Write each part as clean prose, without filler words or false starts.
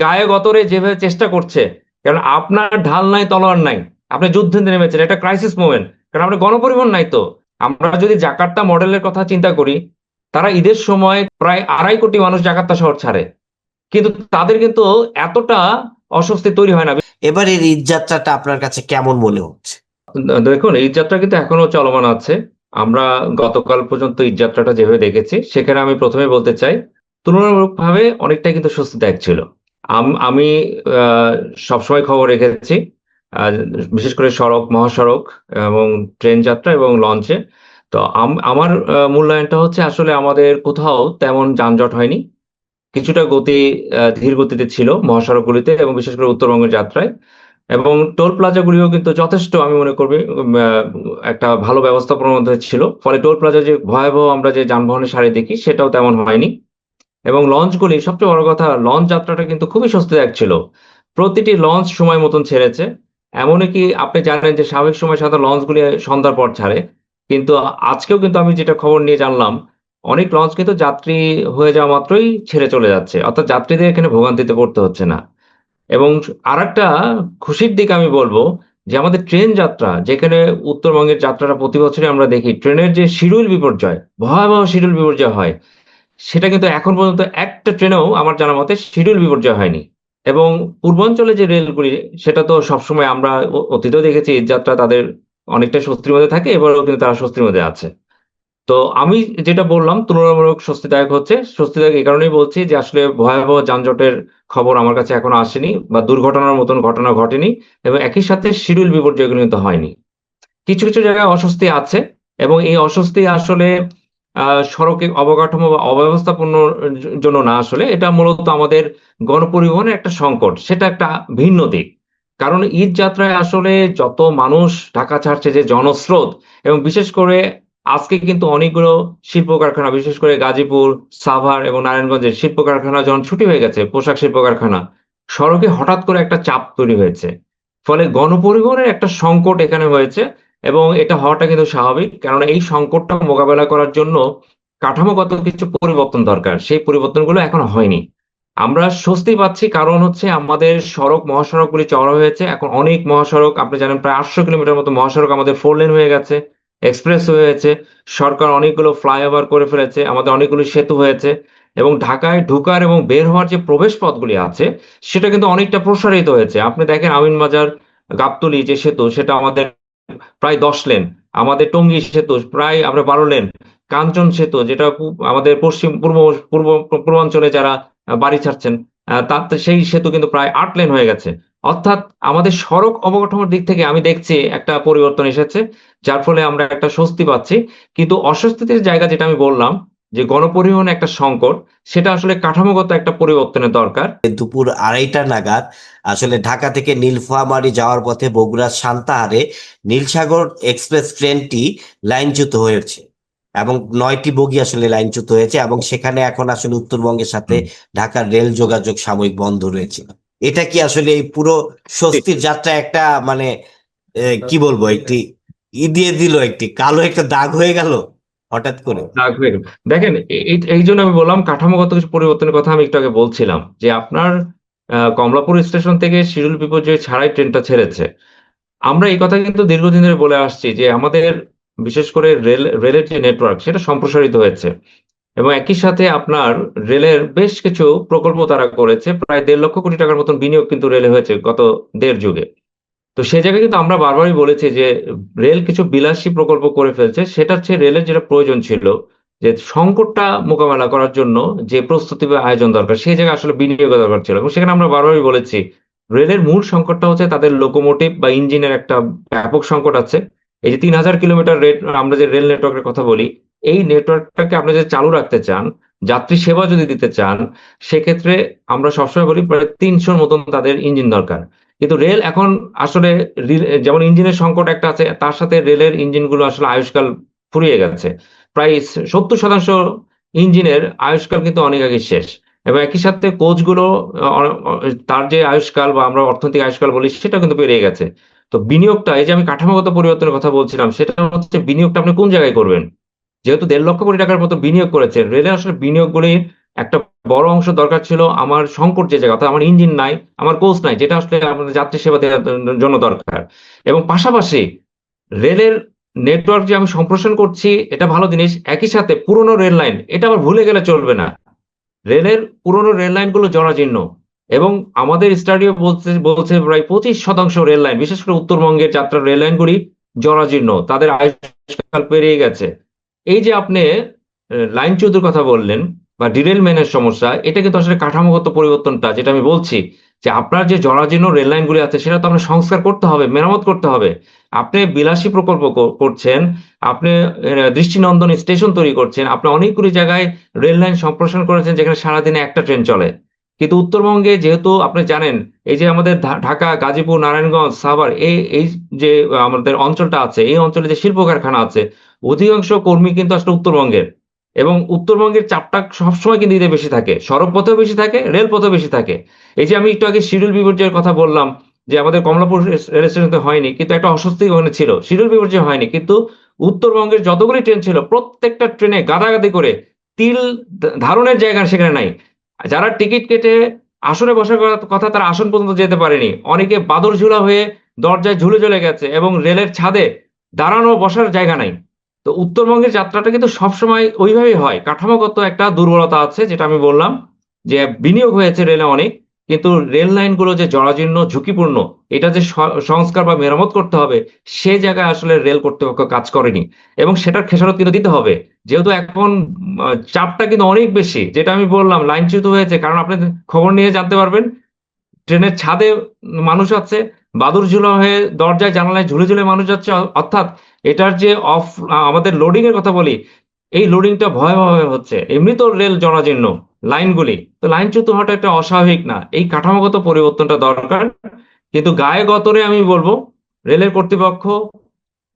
গায়ে গতরে যেভাবে চেষ্টা করছে, কারণ আপনার ঢাল নাই তলোয়ার নাই, আপনি যুদ্ধে নেমেছেন, একটা ক্রাইসিস মোমেন্ট, কারণ আপনার গণপরিবহন নাই তো। আমরা যদি জাকার্তা মডেলের কথা চিন্তা করি, তারা ঈদের সময় প্রায় 2.5 কোটি মানুষ জাকার্তা শহর ছাড়ে, কিন্তু তাদের কিন্তু এতটা অস্বস্তি তৈরি হয় না। এবারের ঈদ যাত্রাটা আপনার কাছে কেমন মনে হচ্ছে? দেখুন, ঈদ যাত্রা কিন্তু এখনো চলমান আছে। আমরা গতকাল পর্যন্ত ঈদ যাত্রাটা যেভাবে দেখেছি, সেখানে আমি প্রথমে বলতে চাই, তুলনামূলকভাবে অনেকটাই কিন্তু স্বস্তিদায়ক ছিল। আমি আহ, সবসময় খবর রেখেছি, আহ, বিশেষ করে সড়ক, মহাসড়ক এবং ট্রেন যাত্রা এবং লঞ্চে। তো আমার মূল্যায়নটা হচ্ছে আসলে আমাদের কোথাও তেমন যানজট হয়নি। কিছুটা গতি ধীর গতিতে ছিল মহাসড়কগুলিতে এবং বিশেষ করে উত্তরবঙ্গের যাত্রায়। এবং টোল প্লাজা গুলিও কিন্তু যথেষ্ট, আমি মনে করবি, একটা ভালো ব্যবস্থাপনার মধ্যে ছিল। ফলে টোল প্লাজা যে ভয়াবহ আমরা যে যানবাহনের সারি দেখি, সেটাও তেমন হয়নি। এবং লঞ্চগুলি, সবচেয়ে বড় কথা, লঞ্চ যাত্রাটা কিন্তু খুবই স্বস্তিদায়ক ছিল। প্রতিটি লঞ্চ সময় মতন ছেড়েছে। এমনকি আপনি জানেন যে স্বাভাবিক সময় সাধারণত লঞ্চগুলি সন্ধ্যার পর ছাড়ে, কিন্তু আজকেও কিন্তু আমি যেটা খবর নিয়ে জানলাম, অনেক লঞ্চ কিন্তু যাত্রী হয়ে যাওয়া মাত্রই ছেড়ে চলে যাচ্ছে, অর্থাৎ যাত্রীদের এখানে ভোগান্তিতে পড়তে হচ্ছে না। এবং আরেকটা খুশির দিক আমি বলবো, যে আমাদের ট্রেন যাত্রা, যেখানে উত্তরবঙ্গের যাত্রাটা প্রতি বছরই আমরা দেখি, ট্রেনের যে শিডিউল বিপর্যয়, ভয়াবহ শিডিউল বিপর্যয় হয়, সেটা কিন্তু এখন পর্যন্ত একটা ট্রেনেও আমার জানা মতে শিডিউল বিপর্যয় হয়নি। এবং পূর্বাঞ্চলে যে রেলগুলি, সেটা তো সবসময় আমরা অতীতেও দেখেছি, এই যাত্রা তাদের অনেকটা স্বস্তির মধ্যে থাকে, এবারেও কিন্তু তারা স্বস্তির মধ্যে আছে। তো আমি যেটা বললাম তুলনামূলক স্বস্তিদায়ক হচ্ছে। স্বস্তিদায়ক এই কারণেই বলছি যে আসলে ভয়াবহ যানজটের খবর আমার কাছে এখনো আসেনি, বা দুর্ঘটনার মতন ঘটনা ঘটেনি। এবং একই সাথে শিডিউল বিপর্যয়গুলো কিন্তু হয়নি। কিছু কিছু জায়গায় অস্বস্তি আছে, এবং এই অস্বস্তি আসলে সড়কে অবকাঠামো বা অব্যবস্থাপনার জন্য না, আসলে এটা মূলত আমাদের গণপরিবহনের একটা সংকট, সেটা একটা ভিন্ন দিক। কারণ ঈদ যাত্রায় আসলে যত মানুষ ঢাকা ছাড়ছে, যে জনস্রোত, এবং বিশেষ করে আজকে কিন্তু অনেকগুলো শিল্প কারখানা, বিশেষ করে গাজীপুর, সাভার এবং নারায়ণগঞ্জের শিল্প কারখানা যখন ছুটি হয়ে গেছে, পোশাক শিল্প কারখানা, সড়কে হঠাৎ করে একটা চাপ তৈরি হয়েছে। ফলে গণপরিবহনের একটা সংকট এখানে হয়েছে। এবং এটা হওয়াটা কিন্তু স্বাভাবিক, কারণ এই সংকটটা মোকাবেলা করার জন্য কাঠামোগত কিছু পরিবর্তন দরকার, সেই পরিবর্তনগুলো এখনো হয়নি। আমরা স্বস্তি পাচ্ছি কারণ হচ্ছে আমাদের সড়ক, মহাসড়কগুলি চওড়া হয়েছে। এখন অনেক মহাসড়ক, আপনি জানেন, প্রায় 800 কিলোমিটার মতো মহাসড়ক আমাদের 4 লেন হয়ে গেছে, এক্সপ্রেস হয়েছে। সরকার অনেকগুলো ফ্লাইওভার করে ফেলেছে, আমাদের অনেকগুলো সেতু হয়েছে। এবং ঢাকায় ঢুকার এবং বের হওয়ার যে প্রবেশ পথগুলি আছে, সেটা কিন্তু অনেকটা প্রসারিত হয়েছে। আপনি দেখেন, আমিনবাজার গাবতলী যে সেতু, সেটা আমাদের প্রায় 10 লেন। আমাদের টঙ্গী সেতু প্রায় আমরা 12 লেন। কাঞ্চন সেতু, যেটা আমাদের পশ্চিম পূর্ব পূর্ব পূর্বাঞ্চলে যারা বাড়ি ছাড়ছেন, তাতে সেই সেতু কিন্তু প্রায় 8 লেন হয়ে গেছে। অর্থাৎ আমাদের সড়ক অবকাঠামোর দিক থেকে আমি দেখছি একটা পরিবর্তন এসেছে, যার ফলে আমরা একটা স্বস্তি পাচ্ছি। কিন্তু অস্বস্তির জায়গা, যেটা আমি বললাম, যে গণপরিবহন একটা সংকট, সেটা আসলে কাঠামোগত একটা পরিবর্তনের দরকার। দুপুর 2:30 নাগাদ আসলে ঢাকা থেকে নীলফামারী যাওয়ার পথে বগুড়ার সান্তাহারে নীলসাগর এক্সপ্রেস ট্রেনটি লাইনচ্যুত হয়েছে এবং 9টি বগি আসলে লাইনচ্যুত হয়েছে, এবং সেখানে এখন আসলে উত্তরবঙ্গের সাথে হুম। ঢাকার রেল যোগাযোগ সাময়িক বন্ধ রয়েছে। এটা কি আসলে এই পুরো ঠিক। স্বস্তির যাত্রা একটা মানে কি বলবো, একটি ই দিয়ে দিল, একটি কালো একটা দাগ হয়ে গেল হঠাৎ করে? দাগ হয়ে গেল। দেখেন, এই জন্য আমি বললাম কাঠামোগত কিছু পরিবর্তনের কথা। আমি একটু আগে বলছিলাম যে আপনার কমলাপুর স্টেশন থেকে শিডিউল বিপর্যয় ছাড়াই ট্রেনটা ছেড়েছে। আমরা এই কথা কিন্তু দীর্ঘদিন ধরে বলে আসছি যে আমাদের বিশেষ করে রেলের যে নেটওয়ার্ক, সেটা সম্প্রসারিত হয়েছে। এবং একই সাথে আপনার রেলের বেশ কিছু প্রকল্প তারা করেছে, প্রায় 1.5 লক্ষ কোটি টাকার মতন বিনিয়োগ কিন্তু রেলে হয়েছে গত দেড় যুগে। তো সেই জায়গায় কিন্তু আমরা বারবারই বলেছি যে রেল কিছু বিলাসী প্রকল্প করে ফেলছে, সেটা হচ্ছে রেলের যেটা প্রয়োজন ছিল, যে সংকটটা মোকাবেলা করার জন্য যে প্রস্তুতি বা আয়োজন দরকার, সেই জায়গায় আসলে বিনিয়োগ দরকার ছিল। এবং সেখানে আমরা বারবারই বলেছি, রেলের মূল সংকটটা হচ্ছে তাদের লোকোমোটিভ বা ইঞ্জিনের একটা ব্যাপক সংকট আছে। এই যে 3,000 কিলোমিটার আমরা যে রেল নেটওয়ার্কের কথা বলি, এই নেটওয়ার্কটাকে আপনি যদি চালু রাখতে চান, যাত্রী সেবা যদি দিতে চান, সেক্ষেত্রে আমরা সবসময় বলি প্রায় 300-র মতন তাদের ইঞ্জিন দরকার। কিন্তু রেল এখন আসলে যেমন ইঞ্জিনের সংকট একটা আছে, তার সাথে রেলের ইঞ্জিনগুলো আসলে আয়ুষ্কাল ফুরিয়ে গেছে। প্রায় 70% ইঞ্জিনের আয়ুষ্কাল কিন্তু অনেক আগে শেষ। এবং একই সাথে কোচগুলো, তার যে আয়ুষ্কাল বা আমরা অর্থনৈতিক আয়ুষ্কাল বলি, সেটা কিন্তু পেরিয়ে গেছে। তো বিনিয়োগটা, এই যে আমি কাঠামোগত পরিবর্তনের কথা বলছিলাম, সেটা হচ্ছে বিনিয়োগটা আপনি কোন জায়গায় করবেন। যেহেতু 1.5 লক্ষ কোটি টাকার মতো বিনিয়োগ করেছে রেলে, আসলে বিনিয়োগগুলি একটা বড় অংশ দরকার ছিল আমার সংকট যে জায়গা, অর্থাৎ আমার ইঞ্জিন নাই, আমার কোচ নাই, যেটা আসলে আমাদের যাত্রী সেবা দেওয়ার জন্য দরকার। এবং পাশাপাশি রেলের নেটওয়ার্ক যে আমি সম্প্রসারণ করছি, এটা ভালো জিনিস, একই সাথে পুরনো রেল লাইন এটা আবার ভুলে গেলে চলবে না। রেলের পুরনো রেল লাইনগুলো জরাজীর্ণ, এবং আমাদের স্টাডিও বলছে বলছে প্রায় 25% রেল লাইন, বিশেষ করে উত্তরবঙ্গের যাত্রার রেল লাইনগুলি জরাজীর্ণ, তাদের আয়ুষ্কাল পেরিয়ে গেছে। এই যে আপনি লাইনচ্যুতির কথা বললেন বা ডিরেলমেন্টের সমস্যা, এটা কিন্তু আসলে কাঠামোগত পরিবর্তনটা, যেটা আমি বলছি যে আপনার যে জরাজীর্ণ রেল লাইনগুলি আছে সেটা তো আপনার সংস্কার করতে হবে, মেরামত করতে হবে। আপনি বিলাসী প্রকল্প করছেন, আপনি দৃষ্টিনন্দন স্টেশন তৈরি করছেন, আপনি অনেকগুলি জায়গায় রেল লাইন সম্প্রসারণ করেছেন যেখানে সারাদিনে একটা ট্রেন চলে। কিন্তু উত্তরবঙ্গে যেহেতু আপনি জানেন, এই যে আমাদের ঢাকা, গাজীপুর, নারায়ণগঞ্জ, সাভার, এই এই যে আমাদের অঞ্চলটা আছে, এই অঞ্চলে যে শিল্প কারখানা আছে, অধিকাংশ কর্মী কিন্তু আসলে উত্তরবঙ্গের। এবং উত্তরবঙ্গের চাপটা সবসময় কিন্তু ঈদে বেশি থাকে, সড়ক পথেও বেশি থাকে, রেল পথেও বেশি থাকে। এই যে আমি একটু আগে শিডিউল বিপর্যয়ের কথা বললাম, যে আমাদের কমলাপুর রেল স্টেশনে হয়নি, কিন্তু একটা অস্বস্তি ওখানে ছিল, শিডিউল বিপর্যয় হয়নি, কিন্তু উত্তরবঙ্গের যতগুলি ট্রেন ছিল প্রত্যেকটা ট্রেনে গাদাগাদি করে তিল ধারণের জায়গা সেখানে নাই। যারা টিকিট কেটে আসনে বসার কথা, তারা আসন পর্যন্ত যেতে পারেনি, অনেকে বাদর ঝুলা হয়ে দরজায় ঝুলে চলে গেছে, এবং রেলের ছাদে দাঁড়ানো বসার জায়গা নাই। তো উত্তরবঙ্গের যাত্রাটা কিন্তু সবসময় ওইভাবেই হয়, কাঠামোগত একটা দুর্বলতা আছে, যেটা আমি বললাম যে বিনিয়োগ হয়েছে রেলে অনেক, কিন্তু রেল লাইনগুলো যে জরাজীর্ণ, ঝুঁকিপূর্ণ, এটা যে সংস্কার বা মেরামত করতে হবে, সে জায়গায় আসলে রেল কর্তৃপক্ষ কাজ করেনি। এবং সেটার খেসারত কিন্তু দিতে হবে, যেহেতু এখন চাপটা কিন্তু অনেক বেশি, যেটা আমি বললাম লাইনচ্যুত হয়েছে, কারণ আপনি খবর নিয়ে জানতে পারবেন ট্রেনের ছাদে মানুষ আছে, বাদুড় ঝুলা হয়ে দরজায় জানালায় ঝুলে ঝুলে মানুষ যাচ্ছে। অর্থাৎ এটার যে আমাদের লোডিং এর কথা বলি, এই লোডিংটা ভয়াবহ হচ্ছে। এমনি তো রেল জরাজীর্ণ লাইনগুলি, তো লাইনচ্যুত হওয়াটা একটা অস্বাভাবিক না, এই কাঠামোগত পরিবর্তনটা দরকার। কিন্তু গায়ে গতরে আমি বলবো, রেলের কর্তৃপক্ষ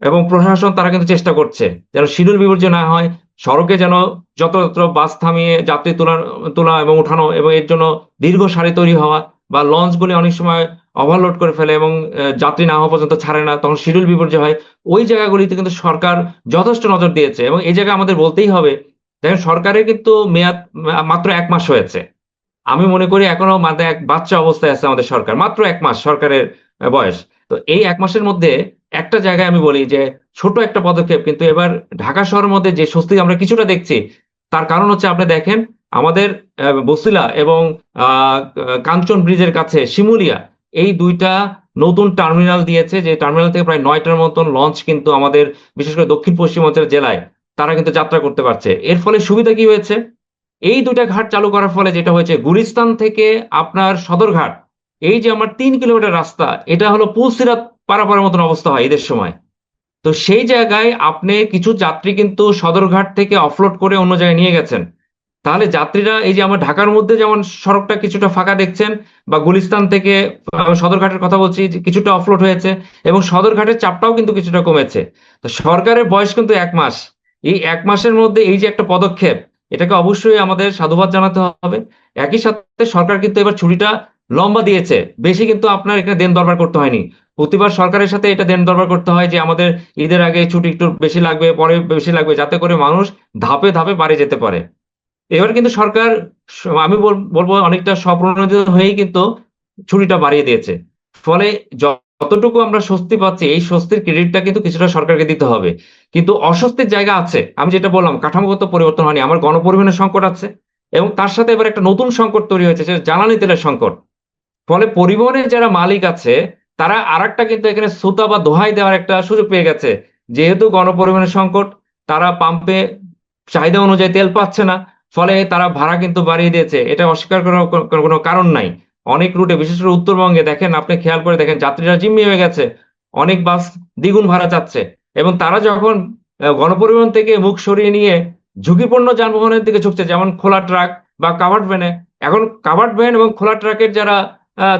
এবং প্রশাসন তারা কিন্তু চেষ্টা করছে যেন শিডিউল বিপর্যয় না হয়, সড়কে যেন যত্রতত্র বাস থামিয়ে যাত্রী তোলা তোলা এবং উঠানো, এবং এর জন্য দীর্ঘ সারি তৈরি হওয়া, বা লঞ্চগুলি অনেক সময় ওভারলোড করে ফেলে এবং যাত্রী না হওয়া পর্যন্ত ছাড়ে না, তখন শিডিউল বিপর্যয় হয়। ওই জায়গাগুলিতে কিন্তু সরকার যথেষ্ট নজর দিয়েছে, এবং এই জায়গায় আমাদের বলতেই হবে, দেখেন সরকারের কিন্তু মেয়াদ মাত্র 1 মাস হয়েছে। আমি মনে করি এখনো মাথায় এক বাচ্চা অবস্থায় আছে আমাদের সরকার, মাত্র 1 মাস সরকারের বয়স। তো এই 1 মাসের মধ্যে একটা জায়গায় আমি বলি যে ছোট একটা পদক্ষেপ, কিন্তু এবার ঢাকা শহরের মধ্যে যে স্বস্তি আমরা কিছুটা দেখছি, তার কারণ হচ্ছে আপনি দেখেন আমাদের বছিলা এবং আহ কাঞ্চন ব্রিজের কাছে শিমুলিয়া, এই দুইটা নতুন টার্মিনাল দিয়েছে, যে টার্মিনাল থেকে প্রায় 9টার মতন লঞ্চ কিন্তু আমাদের বিশেষ করে দক্ষিণ পশ্চিমাঞ্চলের জেলায় তারা কিন্তু যাত্রা করতে পারছে। এর ফলে সুবিধা কি হয়েছে, এই দুইটা ঘাট চালু করার ফলে যেটা হয়েছে, গুলিস্তান থেকে আপনার সদরঘাট, এই যে আমার 3 কিলোমিটার রাস্তা, এটা হলো পুলসিরাত পারাপারের মতন অবস্থা হয় ঈদের সময়। তো সেই জায়গায় আপনি কিছু যাত্রী কিন্তু সদরঘাট থেকে অফলোড করে অন্য জায়গায় নিয়ে গেছেন। তাহলে যাত্রীরা এই যে আমার ঢাকার মধ্যে যেমন সড়কটা কিছুটা ফাঁকা দেখছেন, বা গুলিস্তান থেকে সদরঘাটের কথা বলছি, যে কিছুটা অফলোড হয়েছে, এবং সদরঘাটের চাপটাও কিন্তু কিছুটা কমেছে। তো সরকারের বয়স কিন্তু 1 মাস, এই 1 মাসের মধ্যে এই যে একটা পদক্ষেপ, এটাকে অবশ্যই আমাদের সাধুবাদ জানাতে হবে। একই সাথে সরকার কিন্তু এবার ছুটিটা লম্বা দিয়েছে, বেশি কিন্তু আপনার এখানে দেন দরবার করতে হয়নি। প্রতিবার সরকারের সাথে এটা দেন দরবার করতে হয় যে আমাদের ঈদের আগে ছুটি একটু বেশি লাগবে, পরে বেশি লাগবে, যাতে করে মানুষ ধাপে ধাপে বাড়ি যেতে পারে। এবার কিন্তু সরকার আমি বলবো অনেকটা স্বপ্রণোদিত হয়েই কিন্তু ছুটিটা বাড়িয়ে দিয়েছে। ফলে যতটুকু আমরা স্বস্তি পাচ্ছি, এই স্বস্তির ক্রেডিটটা কিন্তু কিছুটা সরকারকে দিতে হবে। কিন্তু অস্বস্তির জায়গা আছে, আমি যেটা বললাম কাঠামোগত পরিবর্তন হয়নি, আমার গণপরিবহনের সংকট আছে, এবং তার সাথে এবার একটা নতুন সংকট তৈরি হয়েছে, সেটা জ্বালানি তেলের সংকট। ফলে পরিবহনের যারা মালিক আছে, তারা আরেকটা কিন্তু এখানে সুতা বা দোহাই দেওয়ার একটা সুযোগ পেয়ে গেছে। যেহেতু গণপরিবহনের সংকট, তারা পাম্পে চাহিদা অনুযায়ী তেল পাচ্ছে না, ফলে তারা ভাড়া কিন্তু বাড়িয়ে দিয়েছে, এটা অস্বীকার করার কোনো কারণ নাই। অনেক রুটে, বিশেষ করে উত্তরবঙ্গে দেখেন, আপনি খেয়াল করে দেখেন, যাত্রীরা জিম্মি হয়ে গেছে, অনেক বাস দ্বিগুণ ভাড়া চাচ্ছে। এবং তারা যখন গণপরিবহন থেকে মুখ সরিয়ে নিয়ে ঝুঁকিপূর্ণ যানবাহনের দিকে ঝুঁকছে, যেমন খোলা ট্রাক বা কাভার্ড ভ্যানে, এখন কাভার্ড ভ্যান এবং খোলা ট্রাকের যারা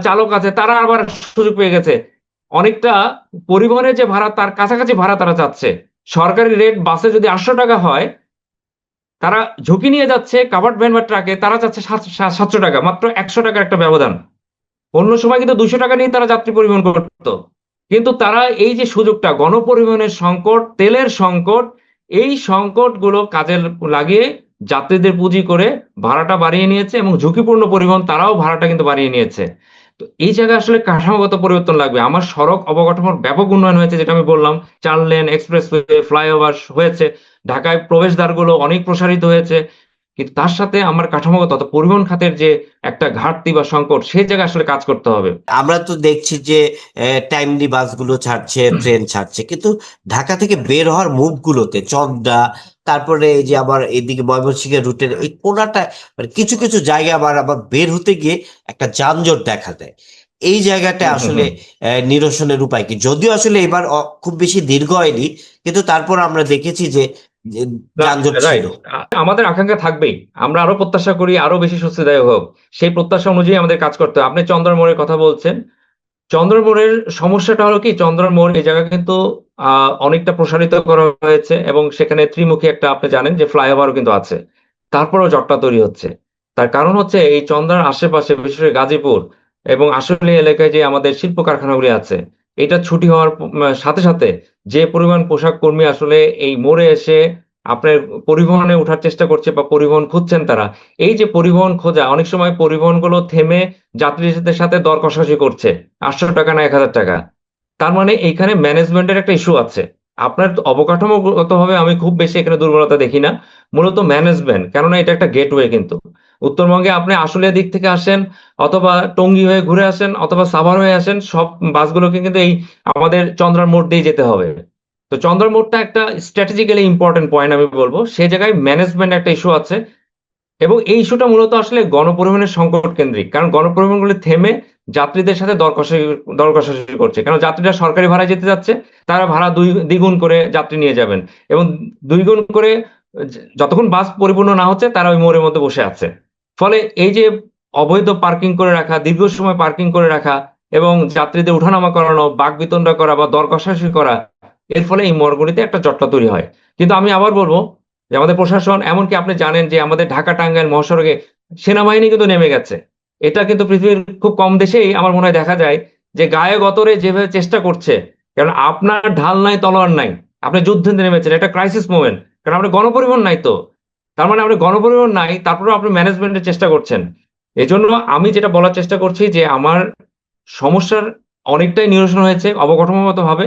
চালক আছে, তারা আবার সুযোগ পেয়ে গেছে, অনেকটা পরিবহনের যে ভাড়া তার কাছাকাছি ভাড়া তারা চাচ্ছে। সরকারি রেট বাসে যদি 800 টাকা হয়, তারা ঝুঁকি নিয়ে যাচ্ছে কাভার্ড ভ্যান বা ট্রাকে, তারা চাচ্ছে 700 টাকা, মাত্র 100 টাকার একটা ব্যবধান। অন্য সময় কিন্তু 200 টাকা নিয়ে তারা যাত্রী পরিবহন করতো। কিন্তু তারা এই যে সুযোগটা, গণপরিবহনের সংকট, তেলের সংকট, এই সংকট গুলো কাজে লাগিয়ে যাত্রীদের পুঁজি করে ভাড়াটা বাড়িয়ে নিয়েছে, এবং ঝুঁকিপূর্ণ পরিবহন তারাও ভাড়াটা কিন্তু বাড়িয়ে নিয়েছে। তো এই জায়গায় আসলে কাঠামোগত পরিবর্তন লাগবে। আমার সড়ক অবকাঠামোর ব্যাপক উন্নয়ন হয়েছে, যেটা আমি বললাম, 4 লেন এক্সপ্রেসওয়ে, ফ্লাইওভার হয়েছে, ঢাকায় প্রবেশদ্বারগুলো অনেক প্রসারিত হয়েছে, কিন্তু তার সাথে আমার কাঠামোগত অর্থাৎ পরিবহন খাতের যে একটা ঘাটতি বা সংকট, সেই জায়গায় আসলে কাজ করতে হবে। আমরা তো দেখছি যে টাইমলি বাসগুলো ছাড়ছে, ট্রেন ছাড়ছে, কিন্তু ঢাকা থেকে বের হওয়ার মুখগুলোতে চকদা, তারপরে এই যে আবার এদিকে ময়মনসিংহের রুটের এই কোনাটা, মানে কিছু কিছু জায়গায় আবার আবার বের হতে গিয়ে একটা যানজট দেখা দেয়। এই জায়গাটা হুম, হুম, আসলে হুম। নিরসনের উপায় কি? যদিও আসলে এবার খুব বেশি দীর্ঘ হয়নি, কিন্তু তারপর আমরা দেখেছি যে যে যানজট ছিল। রাইট। আমাদের আকাঙ্ক্ষা থাকবেই, আমরা আরো প্রত্যাশা করি আরো বেশি স্বস্তিদায়ক হোক। সেই প্রত্যাশা অনুযায়ী আমাদের কাজ করতে হবে। আপনি চন্দ্রার মোড়ের কথা বলছেন। চন্দ্রার মোড়ের সমস্যাটা হলো কি, চন্দ্রার মোড় এই জায়গা কিন্তু অনেকটা প্রসারিত করা হয়েছে, এবং সেখানে ত্রিমুখী একটা, আপনি জানেন যে ফ্লাইওভারও কিন্তু আছে। তারপরেও জটটা তৈরি হচ্ছে। তার কারণ হচ্ছে এই চন্দ্রার আশেপাশে, বিশেষ করে গাজীপুর এবং আশুলিয়া এলাকায় যে আমাদের শিল্প কারখানাগুলি আছে, এটা ছুটি হওয়ার সাথে সাথে যে পরিমাণ পোশাক কর্মী আসলে এই মোড়ে এসে আপনার পরিবহনে ওঠার চেষ্টা করছে বা পরিবহন খুঁজছেন তারা, এই যে পরিবহন খোঁজা, অনেক সময় পরিবহনগুলো থেমে যাত্রীদের সাথে দর কষাকষি করছে, 800 টাকা না 1000 টাকা। তার মানে এইখানে ম্যানেজমেন্টের একটা ইস্যু আছে। আপনার অবকাঠামোগত ভাবে আমি খুব বেশি এখানে দুর্বলতা দেখি না, মূলত ম্যানেজমেন্ট। কেননা এটা একটা গেটওয়ে কিন্তু। উত্তরবঙ্গে আপনি আশুলিয়া দিক থেকে আসেন, অথবা টঙ্গী হয়ে ঘুরে আসেন, অথবা সাভার হয়ে আসেন, সব বাসগুলোকে কিন্তু এই আমাদের চন্দ্রার মোড় দিয়ে যেতে হবে। তো চন্দ্রার মোড়টা একটা স্ট্র্যাটেজিক্যালি ইম্পর্টেন্ট পয়েন্ট, আমি বলবো সেই জায়গায় ম্যানেজমেন্ট একটা ইস্যু আছে। এবং এই ইস্যুটা মূলত আসলে গণপরিবহনের সংকট কেন্দ্রিক, কারণ গণপরিবহনগুলো থেমে যাত্রীদের সাথে দর কষাকষি করছে। কারণ যাত্রীরা সরকারি ভাড়ায় যেতে যাচ্ছে, তারা ভাড়া দ্বিগুণ করে যাত্রী নিয়ে যাবেন, এবং 2 গুণ করে যতক্ষণ বাস পরিপূর্ণ না হচ্ছে তারা ওই মোড়ের মধ্যে বসে আছে। ফলে এই যে অবৈধ পার্কিং করে রাখা, দীর্ঘ সময় পার্কিং করে রাখা, এবং যাত্রীদের উঠানামা করানো, বাকবিতণ্ডা করা বা দর কষাকষি করা, এর ফলে এই মোড়গুলিতে একটা জটলা তৈরি হয়। কিন্তু আমি আবার বলবো যে আমাদের প্রশাসন, এমনকি আপনি জানেন যে আমাদের ঢাকা টাঙ্গাইল মহাসড়কে সেনাবাহিনী কিন্তু নেমে গেছে। এটা কিন্তু পৃথিবীর খুব কম দেশেই আমার মনে হয় দেখা যায়, যে গায়ে গতরে যেভাবে চেষ্টা করছে। কারণ আপনার ঢাল নাই, তলোয়ার নাই, আপনি যুদ্ধে নেমেছেন, এটা ক্রাইসিস মোমেন্ট, কারণ আপনি গণপরিবহন নাই তো। তার মানে আপনি গণপরিবহন নাই, তারপরেও আপনি ম্যানেজমেন্টের চেষ্টা করছেন। এজন্য আমি যেটা বলার চেষ্টা করছি যে আমার সমস্যার অনেকটাই নিরসন হয়েছে অবকাঠামোগত ভাবে,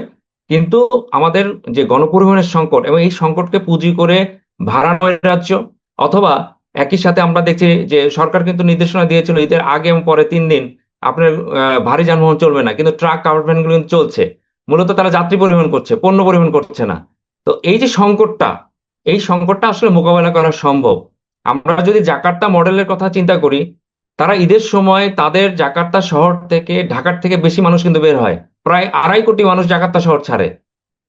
কিন্তু আমাদের যে গণপরিবহনের সংকট, এবং এই সংকটকে পুঁজি করে ভাড়া নৈরাজ্য, অথবা একই সাথে আমরা দেখছি যে সরকার কিন্তু নির্দেশনা দিয়েছিল ঈদের আগে এবং পরে 3 দিন আপনার ভারী যানবাহন চলবে না, কিন্তু ট্রাক কাভার্ড ভ্যান গুলো কিন্তু চলছে। মূলত তারা যাত্রী পরিবহন করছে, পণ্য পরিবহন করছে না। তো এই যে সংকটটা, এই সংকটটা আসলে মোকাবেলা করা সম্ভব। আমরা যদি জাকার্তা মডেলের কথা চিন্তা করি, তারা ঈদের সময় তাদের জাকার্তা শহর থেকে, ঢাকার থেকে বেশি মানুষ কিন্তু বের হয়। প্রায় 2.5 কোটি মানুষ জাকার্তা শহর ছাড়ে,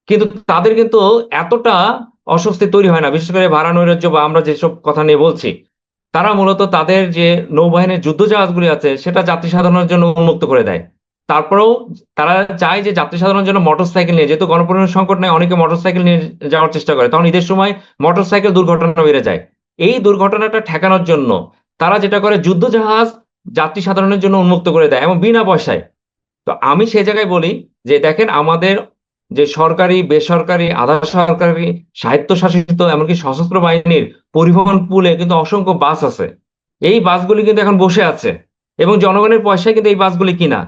কিন্তু তাদের কিন্তু এতটা অস্বস্তি তৈরি হয় না, বিশেষ করে ভাড়া নৈরাজ্য বা আমরা যেসব কথা নিয়ে বলছি। তারা মূলত তাদের যে নৌবাহিনীর যুদ্ধ জাহাজগুলি আছে, সেটা যাত্রী সাধারণের জন্য উন্মুক্ত করে দেয়। তারপরেও তারা চায় যে যাত্রী সাধারণের জন্য মোটরসাইকেল নিয়ে, যেহেতু গণপরিবহন সংকট নেই, অনেকে মোটরসাইকেল নিয়ে যাওয়ার চেষ্টা করে, তখন ঈদের সময় মোটরসাইকেল দুর্ঘটনা বেড়ে যায়। এই দুর্ঘটনাটা ঠেকানোর জন্য তারা যেটা করে, যুদ্ধ জাহাজ যাত্রী সাধারণের জন্য উন্মুক্ত করে দেয়, এবং বিনা পয়সায়। তো আমি সেই জায়গায় বলি যে দেখেন, আমাদের যে সরকারি, বেসরকারি, আধা সরকারি, স্বায়ত্তশাসিত, এমনকি সশস্ত্র বাহিনীর পরিবহন পুলে কিন্তু অসংখ্য বাস আছে। এই বাসগুলি কিন্তু এখন বসে আছে, এবং জনগণের পয়সায় কিন্তু এই বাসগুলি কিনা।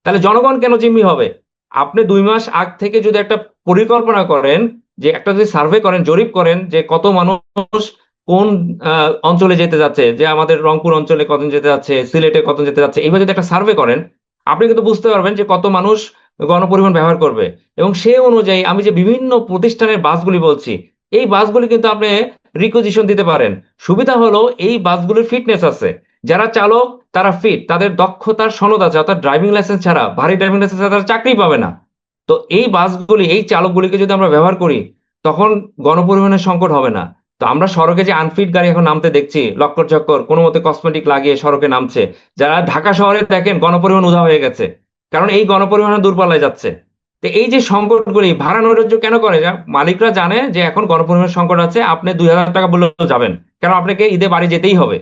তাহলে জনগণ কেন জিম্মি হবে? আপনি 2 মাস আগ থেকে যদি একটা পরিকল্পনা করেন, যে একটা যদি সার্ভে করেন, জরিপ করেন, যে কত মানুষ কোন অঞ্চলে যেতে যাচ্ছে, যে আমাদের রংপুর অঞ্চলে কতজন যেতে যাচ্ছে, সিলেটে কতজন যেতে যাচ্ছে, এইভাবে যদি একটা সার্ভে করেন, আপনি কিন্তু বুঝতে পারবেন যে কত মানুষ গণপরিবহন ব্যবহার করবে। এবং সে অনুযায়ী আমি যে বিভিন্ন প্রতিষ্ঠানের বাসগুলি বলছি, এই বাসগুলি কিন্তু আপনি রিকুইজিশন দিতে পারেন। সুবিধা হলো এই বাসগুলির ফিটনেস আছে, যারা চালক তারা ফিট, তাদের দক্ষতার সনদ আছে, অর্থাৎ ড্রাইভিং লাইসেন্স ছাড়া, ভারী ড্রাইভিং লাইসেন্স ছাড়া তারা চাকরি পাবে না। তো এই বাসগুলি, এই চালকগুলিকে যদি আমরা ব্যবহার করি, তখন গণপরিবহনের সংকট হবে না। তো আমরা সড়কে যে আনফিট গাড়ি এখন নামতে দেখছি, লক্কর চক্কর কোনো মতে কসমেটিক লাগিয়ে সড়কে নামছে, যারা ঢাকা শহরে দেখেন গণপরিবহন উধাও হয়ে গেছে, কারণ এই গণপরিবহন দূরপাল্লায় যাচ্ছে। তো এই যে সংকটগুলি, ভাড়া নৈরাজ্য কেন করে? মালিকরা জানে যে এখন গণপরিবহনের সংকট আছে, আপনি 2000 টাকা বললেও যাবেন, কারণ আপনাকে ঈদে বাড়ি যেতেই হবে।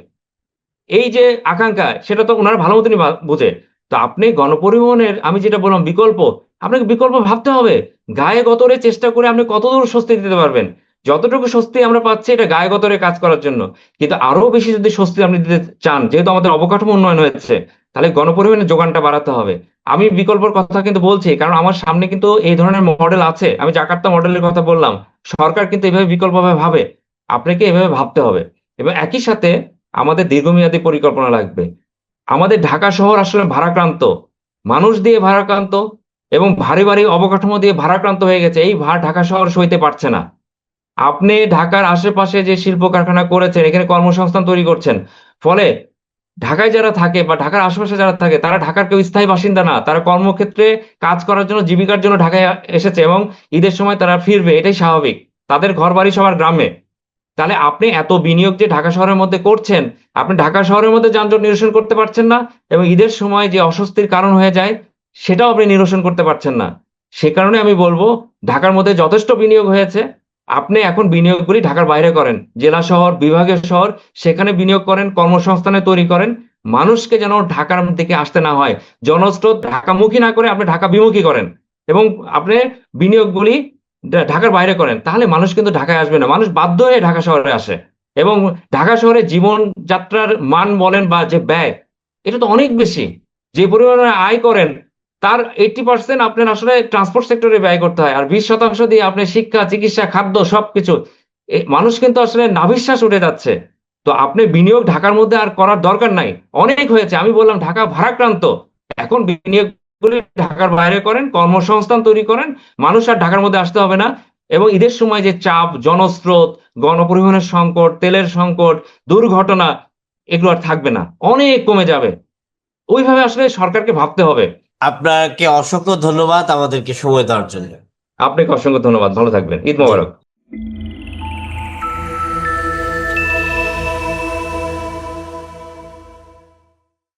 এই যে আকাঙ্ক্ষা, সেটা তো ওনারা ভালো মতনই বুঝে। তো আপনি গণপরিবহনের, আমি যেটা বললাম, বিকল্প, আপনাকে বিকল্প ভাবতে হবে। গায়ে গতরে চেষ্টা করে আপনি কতদূর স্বস্তি দিতে পারবেন? যতটুকু স্বস্তি আমরা পাচ্ছি এটা গায়ে গতরে কাজ করার জন্য, কিন্তু আরো বেশি যদি স্বস্তি আপনি দিতে চান, যেহেতু আমাদের অবকাঠামো উন্নয়ন হয়েছে, তাহলে গণপরিবহনের যোগানটা বাড়াতে হবে। আমি বিকল্পর কথা কিন্তু বলছি, কারণ আমার সামনে কিন্তু এই ধরনের মডেল আছে। আমি জাকার্তা মডেলের কথা বললাম, সরকার কিন্তু এভাবে বিকল্পভাবে ভাবে, আপনাকে এভাবে ভাবতে হবে। এবং একই সাথে আমাদের দীর্ঘমেয়াদী পরিকল্পনা লাগবে। আমাদের ঢাকা শহর আসলে ভারাক্রান্ত, মানুষ দিয়ে ভারাক্রান্ত, এবং ভারী ভারী অবকাঠামো দিয়ে ভারাক্রান্ত হয়ে গেছে। এই ভার ঢাকা শহর সইতে পারছে না। আপনি ঢাকার আশেপাশে যে শিল্প কারখানা করেছেন, এখানে কর্মসংস্থান তৈরি করছেন, ফলে ঢাকায় যারা থাকে বা ঢাকার আশেপাশে যারা থাকে, তারা ঢাকার কেউ স্থায়ী বাসিন্দা না, তারা কর্মক্ষেত্রে কাজ করার জন্য, জীবিকার জন্য ঢাকায় এসেছে, এবং ঈদের সময় তারা ফিরবে, এটাই স্বাভাবিক। তাদের ঘর বাড়ি সবার গ্রামে। তাহলে আপনি এত বিনিয়োগ যে ঢাকা শহরের মধ্যে করছেন, আপনি ঢাকা শহরের মধ্যে যানজট নিরসন করতে পারছেন না, এবং ঈদের সময় যে অস্বস্তির কারণ হয়ে যায় সেটাও আপনি নিরসন করতে পারছেন না। সে কারণে আমি বলবো, ঢাকার মধ্যে যথেষ্ট বিনিয়োগ হয়েছে, আপনি এখন বিনিয়োগগুলি ঢাকার বাইরে করেন, জেলা শহর, বিভাগীয় শহর, সেখানে বিনিয়োগ করেন, কর্মসংস্থানে তৈরি করেন। মানুষকে যেন ঢাকার দিকে আসতে না হয়, জনস্রোত ঢাকামুখী না করে আপনি ঢাকা বিমুখী করেন, এবং আপনি বিনিয়োগগুলি ঢাকার বাইরে করেন। তাহলে মানুষ কিন্তু ঢাকায় আসবে না, মানুষ বাধ্য হয়ে ঢাকা শহরে আসে। এবং ঢাকা শহরে জীবন যাত্রার মান বলেন বা যে ব্যয়, এটা তো অনেক বেশি। যে পরিমাণে আয় করেন, তার 80% আপনার আসলে ট্রান্সপোর্ট সেক্টরে ব্যয় করতে হয়, আর 20% দিয়ে আপনি শিক্ষা, চিকিৎসা, খাদ্য সবকিছু। মানুষ কিন্তু আসলে নাভিশ্বাস উঠে যাচ্ছে। তো আপনি বিনিয়োগ ঢাকার মধ্যে আর করার দরকার নাই, অনেক হয়েছে। আমি বললাম ঢাকা ভারাক্রান্ত, এখন বিনিয়োগগুলি ঢাকার বাইরে করেন, কর্মসংস্থান তৈরি করেন, মানুষ আর ঢাকার মধ্যে আসতে হবে না। এবং ঈদের সময় যে চাপ, জনস্রোত, গণপরিবহনের সংকট, তেলের সংকট, দুর্ঘটনা, এগুলো আর থাকবে না, অনেক কমে যাবে। ওইভাবে আসলে সরকারকে ভাবতে হবে। আপনাকে অসংখ্য ধন্যবাদ আমাদেরকে সময় দেওয়ার জন্য। আপনাকে অসংখ্য ধন্যবাদ, ভালো থাকবেন, ঈদ জি। মোবারক।